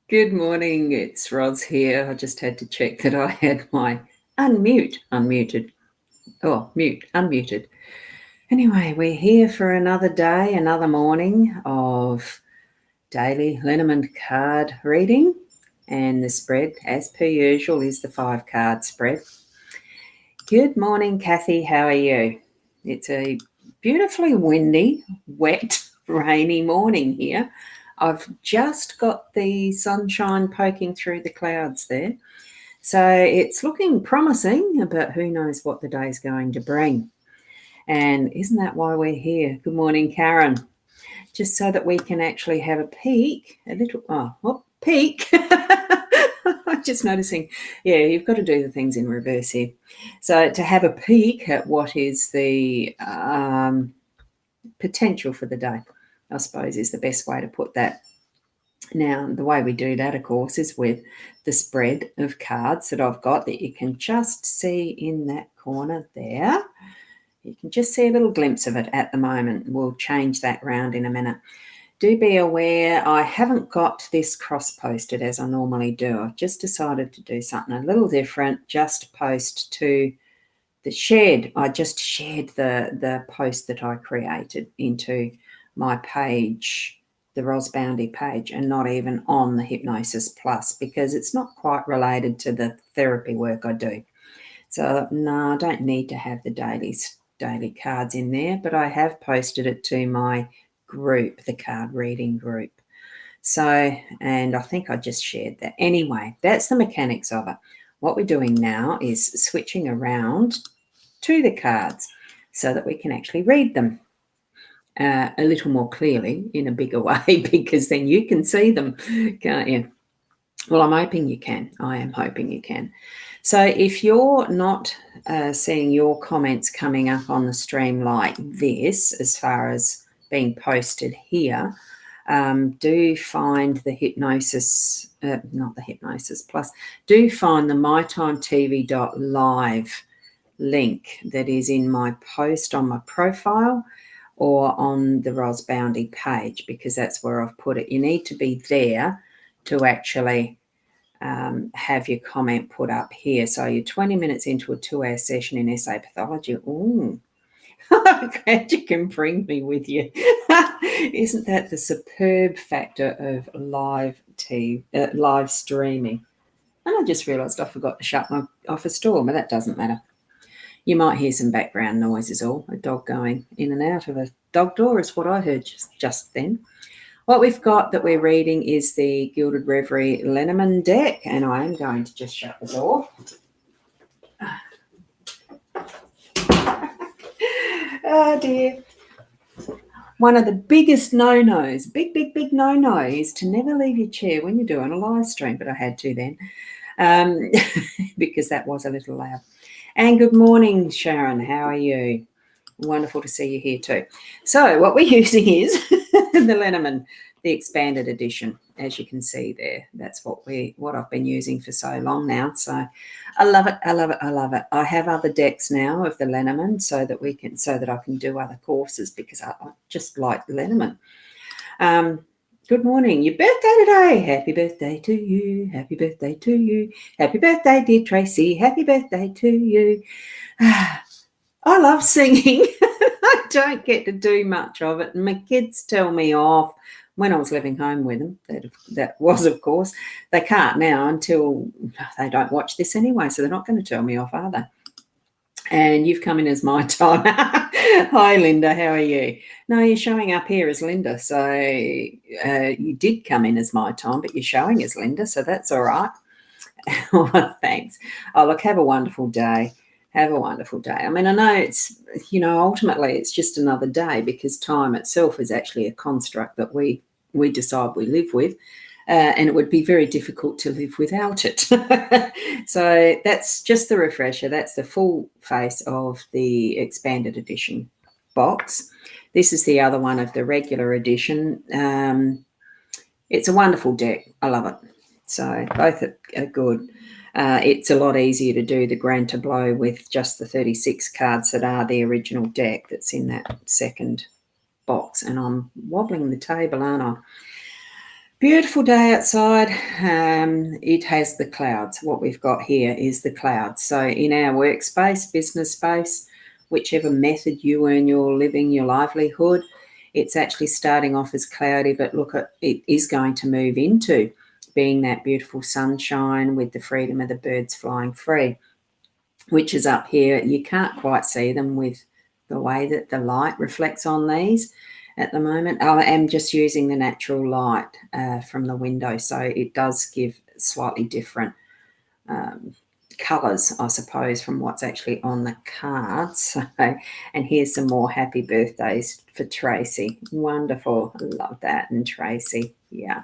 Good morning, it's Roz here. I just had to check that I had my unmuted. Anyway, we're here for another day, another morning of Daily Lenormand card reading. And the spread, as per usual, is the 5-card spread. Good morning, Kathy. How are you? It's a beautifully windy, wet, rainy morning here. I've just got the sunshine poking through the clouds there. So it's looking promising, but who knows what the day's going to bring. And isn't that why we're here? Good morning, Karen. Just so that we can actually have a peek, peek. I'm just noticing, you've got to do the things in reverse here. So to have a peek at what is the potential for the day, I suppose, is the best way to put that. Now, the way we do that, of course, is with the spread of cards that I've got that you can just see in that corner there. You can just see a little glimpse of it at the moment. We'll change that round in a minute. Do be aware I haven't got this cross-posted as I normally do. I've just decided to do something a little different, just post to the shared. I just shared the post that I created into my page, the Boundy page, and not even on the Hypnosis Plus, because it's not quite related to the therapy work I do. So no, I don't need to have the daily cards in there, but I have posted it to my group, the card reading group. So, and I think I just shared that. Anyway, that's the mechanics of it. What we're doing now is switching around to the cards so that we can actually read them a little more clearly in a bigger way, because then you can see them, can't you? Well, I'm hoping you can. I am hoping you can. So if you're not seeing your comments coming up on the stream like this, as far as being posted here, do find the Hypnosis, not the Hypnosis Plus, do find the mytimetv.live link that is in my post on my profile or on the Boundy page, because that's where I've put it. You need to be there to actually have your comment put up here. So you're 20 minutes into a 2-hour session in SA Pathology. Ooh, I'm glad you can bring me with you. Isn't that the superb factor of live streaming? And I just realised I forgot to shut my office door, but that doesn't matter. You might hear some background noise is all. A dog going in and out of a dog door is what I heard just then. What we've got that we're reading is the Gilded Reverie Lenormand deck, and I am going to just shut the door. Oh dear. One of the biggest no-nos, big no-no, is to never leave your chair when you're doing a live stream, but I had to then because that was a little loud. And good morning, Sharon. How are you? Wonderful to see you here too. So what we're using is the Lenormand, the expanded edition, as you can see there. That's what I've been using for so long now. So I love it. I have other decks now of the Lenormand so that I can do other courses, because I just like the Lenormand. Good morning. Your birthday today. Happy birthday to you. Happy birthday to you. Happy birthday, dear Tracy. Happy birthday to you. I love singing. I don't get to do much of it. My kids tell me off when I was living home with them. That was, of course. They can't now until they don't watch this anyway, so they're not going to tell me off, are they? And you've come in as my time. Hi, Linda. How are you? No, you're showing up here as Linda. So you did come in as my time, but you're showing as Linda. So that's all right. Oh, thanks. Oh, look, have a wonderful day. Have a wonderful day. I mean, I know it's, ultimately it's just another day because time itself is actually a construct that we decide we live with. And it would be very difficult to live without it. So that's just the refresher. That's the full face of the expanded edition box. This is the other one of the regular edition. It's a wonderful deck. I love it. So both are good. It's a lot easier to do the grand tableau with just the 36 cards that are the original deck that's in that second box. And I'm wobbling the table, aren't I? Beautiful day outside. It has the clouds. What we've got here is the clouds. So in our workspace, business space, whichever method you earn your living, your livelihood, it's actually starting off as cloudy, but look, it is going to move into being that beautiful sunshine with the freedom of the birds flying free, which is up here. You can't quite see them with the way that the light reflects on these at the moment. I am just using the natural light from the window, so it does give slightly different colours, I suppose, from what's actually on the cards. So, and here's some more happy birthdays for Tracy. Wonderful. I love that. And Tracy, yeah.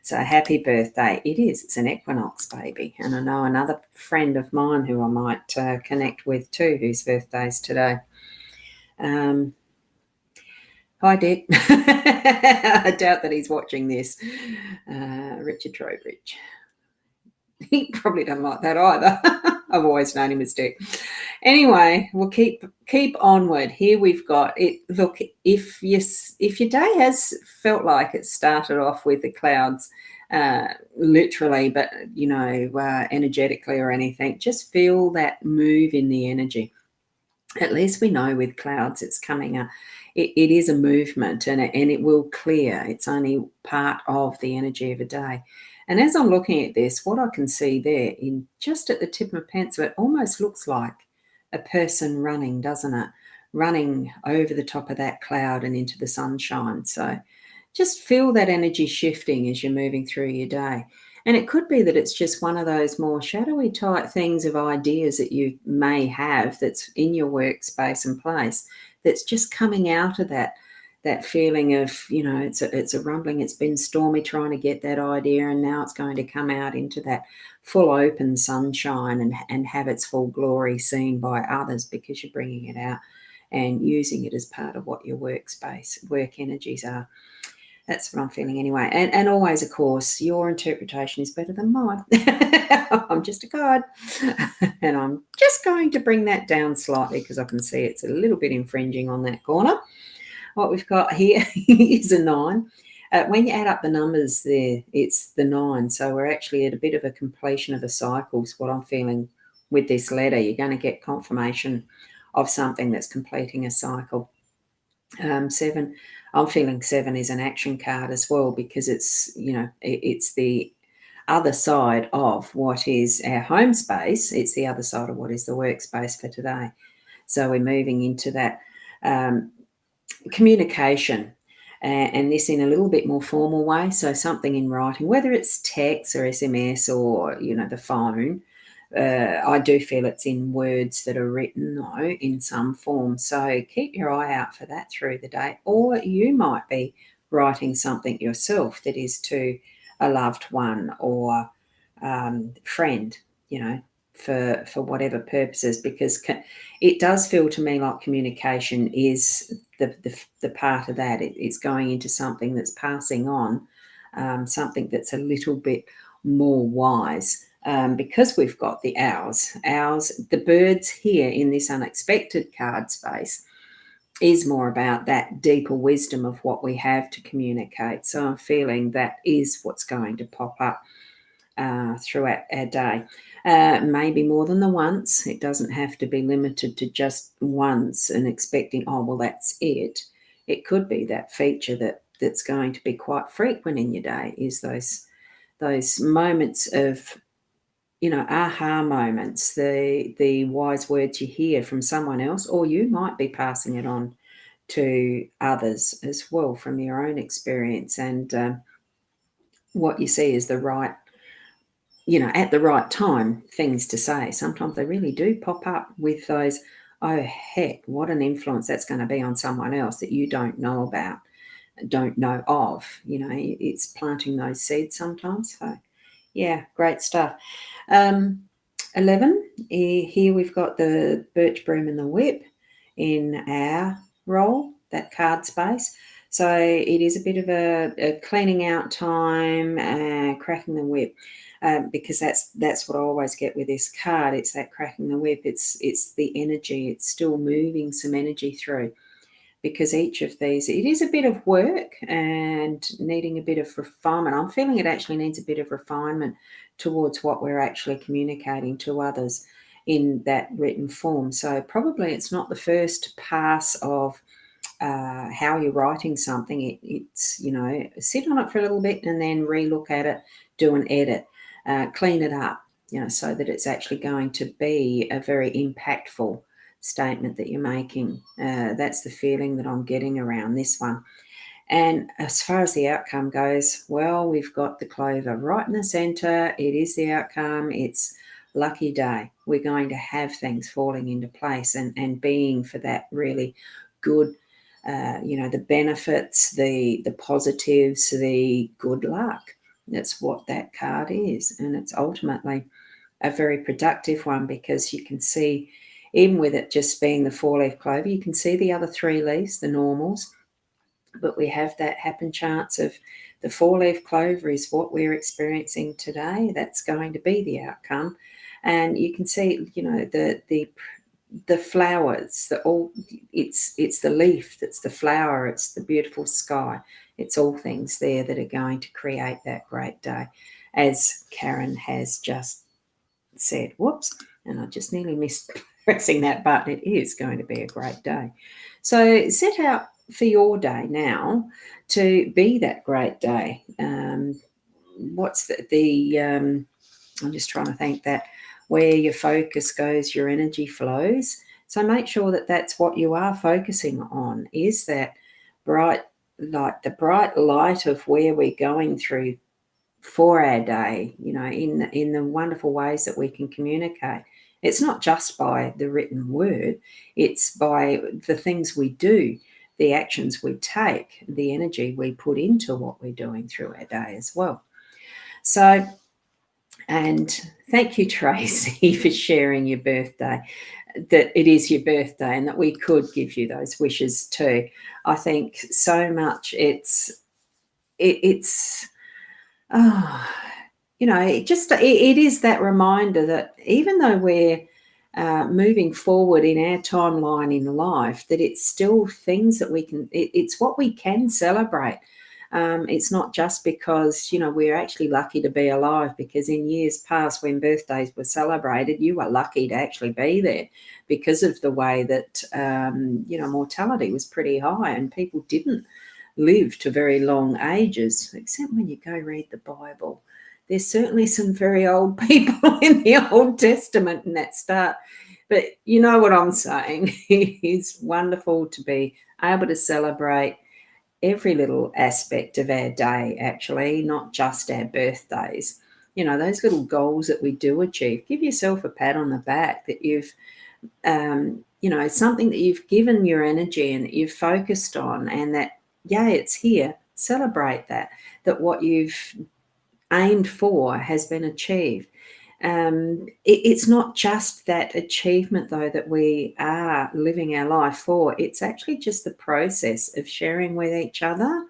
So happy birthday. It is. It's an equinox, baby. And I know another friend of mine who I might connect with too, whose birthday's today. Hi, Dick. I doubt that he's watching this. Richard Trowbridge. He probably doesn't like that either. I've always known him as Dick. Anyway, we'll keep onward. Here we've got it. Look, if your day has felt like it started off with the clouds, literally, but energetically or anything, just feel that move in the energy. At least we know with clouds it's coming up. It is a movement and it will clear. It's only part of the energy of a day. And as I'm looking at this, what I can see there in just at the tip of my pencil, it almost looks like a person running, doesn't it? Running over the top of that cloud and into the sunshine. So just feel that energy shifting as you're moving through your day. And it could be that it's just one of those more shadowy type things of ideas that you may have that's in your workspace and place that's just coming out of that feeling of, it's a rumbling, it's been stormy trying to get that idea, and now it's going to come out into that full open sunshine and have its full glory seen by others because you're bringing it out and using it as part of what your work energies are. That's what I'm feeling anyway. And always, of course, your interpretation is better than mine. I'm just a guide. And I'm just going to bring that down slightly because I can see it's a little bit infringing on that corner. What we've got here is a 9. When you add up the numbers there, it's the 9. So we're actually at a bit of a completion of a cycle. So what I'm feeling with this letter, you're going to get confirmation of something that's completing a cycle. 7, I'm feeling 7 is an action card as well because it's, it's the other side of what is our home space. It's the other side of what is the workspace for today. So we're moving into that communication and this in a little bit more formal way. So something in writing, whether it's text or SMS or, the phone. I do feel it's in words that are written, though, in some form. So keep your eye out for that through the day. Or you might be writing something yourself that is to a loved one or friend, for whatever purposes, because it does feel to me like communication is the part of that. It's going into something that's passing on, something that's a little bit more wise. Because we've got the owls, the birds here in this unexpected card space is more about that deeper wisdom of what we have to communicate. So I'm feeling that is what's going to pop up throughout our day. Maybe more than the once. It doesn't have to be limited to just once and expecting, oh, well, that's it. It could be that feature that's going to be quite frequent in your day, is those moments of, aha moments, the wise words you hear from someone else, or you might be passing it on to others as well from your own experience. And what you see is the right, at the right time, things to say. Sometimes they really do pop up with those, oh, heck, what an influence that's going to be on someone else that you don't know about, don't know of. It's planting those seeds sometimes. So, yeah, great stuff. 11, here we've got the birch broom and the whip in our role, that card space. So it is a bit of a cleaning out time, cracking the whip, because that's what I always get with this card. It's that cracking the whip. It's the energy. It's still moving some energy through, because each of these, it is a bit of work and needing a bit of refinement. I'm feeling it actually needs a bit of refinement towards what we're actually communicating to others in that written form. So probably it's not the first pass of how you're writing something. It's, sit on it for a little bit and then re-look at it, do an edit, clean it up, so that it's actually going to be a very impactful statement that you're making. That's the feeling that I'm getting around this one. And as far as the outcome goes, well, we've got the clover right in the center. It is the outcome. It's lucky day. We're going to have things falling into place and being for that really good, the benefits, the positives, the good luck. That's what that card is. And it's ultimately a very productive one, because you can see, even with it just being the 4-leaf clover, you can see the other 3 leaves, the normals, but we have that happen chance of the 4-leaf clover is what we're experiencing today. That's going to be the outcome. And you can see, the flowers, it's the leaf that's the flower, it's the beautiful sky, it's all things there that are going to create that great day, as Karen has just said. Whoops, and I just nearly missed pressing that button. It is going to be a great day. So set out for your day now to be that great day. What's I'm just trying to think that where your focus goes, your energy flows. So make sure that that's what you are focusing on, is that bright light, the bright light of where we're going through for our day, in the wonderful ways that we can communicate. It's not just by the written word, it's by the things we do, the actions we take, the energy we put into what we're doing through our day as well. So, and thank you, Tracy, for sharing your birthday, that it is your birthday and that we could give you those wishes too. I think so much it is that reminder that even though we're moving forward in our timeline in life, that it's still things that we can, it's what we can celebrate. It's not just because, we're actually lucky to be alive, because in years past when birthdays were celebrated, you were lucky to actually be there because of the way that, mortality was pretty high and people didn't live to very long ages, except when you go read the Bible. There's certainly some very old people in the Old Testament in that start. But you know what I'm saying. It's wonderful to be able to celebrate every little aspect of our day, actually, not just our birthdays. Those little goals that we do achieve. Give yourself a pat on the back that you've, something that you've given your energy and that you've focused on, and that, it's here. Celebrate that what you've aimed for has been achieved. It's not just that achievement, though, that we are living our life for. It's actually just the process of sharing with each other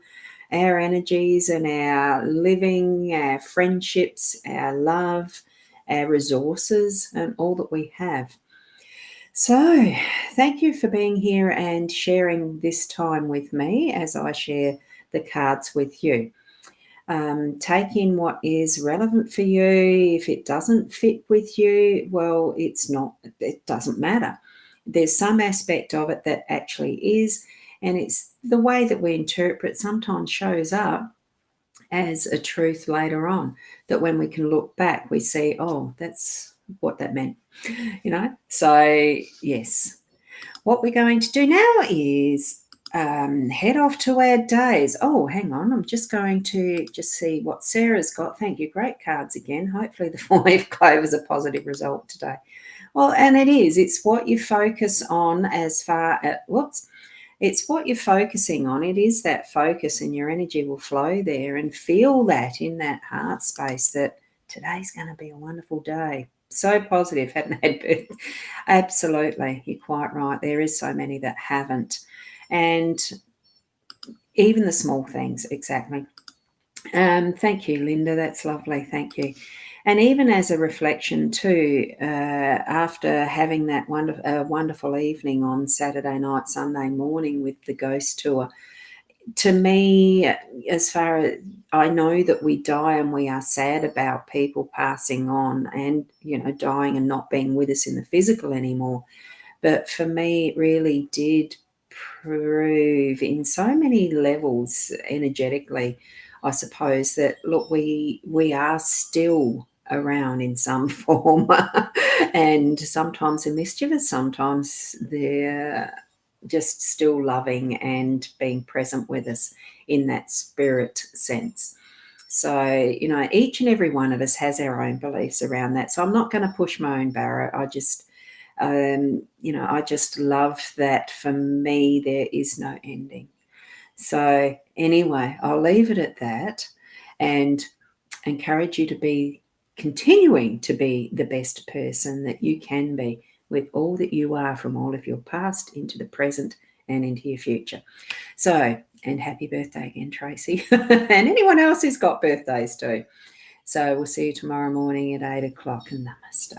our energies and our living, our friendships, our love, our resources, and all that we have. So, thank you for being here and sharing this time with me as I share the cards with you. Take in what is relevant for you. If it doesn't fit with you, well, it doesn't matter. There's some aspect of it that actually is, and it's the way that we interpret sometimes shows up as a truth later on, that when we can look back, we see, oh, that's what that meant, So, yes, what we're going to do now is head off to our days. Oh, hang on. I'm just going to just see what Sarah's got. Thank you. Great cards again. Hopefully the 4-leaf clover is a positive result today. Well, and it is. It's what you focus on as far as, it's what you're focusing on. It is that focus, and your energy will flow there, and feel that in that heart space that today's going to be a wonderful day. So positive. Hadn't had birth. Absolutely. You're quite right. There is so many that haven't. And even the small things, exactly. Thank you, Linda. That's lovely. Thank you. And even as a reflection too, after having that wonderful evening on Saturday night, Sunday morning with the ghost tour, to me, as far as I know that we die and we are sad about people passing on and, dying and not being with us in the physical anymore. But for me, it really did prove in so many levels energetically, I suppose, that look, we are still around in some form, and sometimes they're mischievous, sometimes they're just still loving and being present with us in that spirit sense. So, each and every one of us has our own beliefs around that. So I'm not going to push my own barrow. I just love that for me, there is no ending. So, anyway, I'll leave it at that and encourage you to be continuing to be the best person that you can be with all that you are, from all of your past into the present and into your future. So, and happy birthday again, Tracy, and anyone else who's got birthdays too. So, we'll see you tomorrow morning at 8 o'clock, and namaste.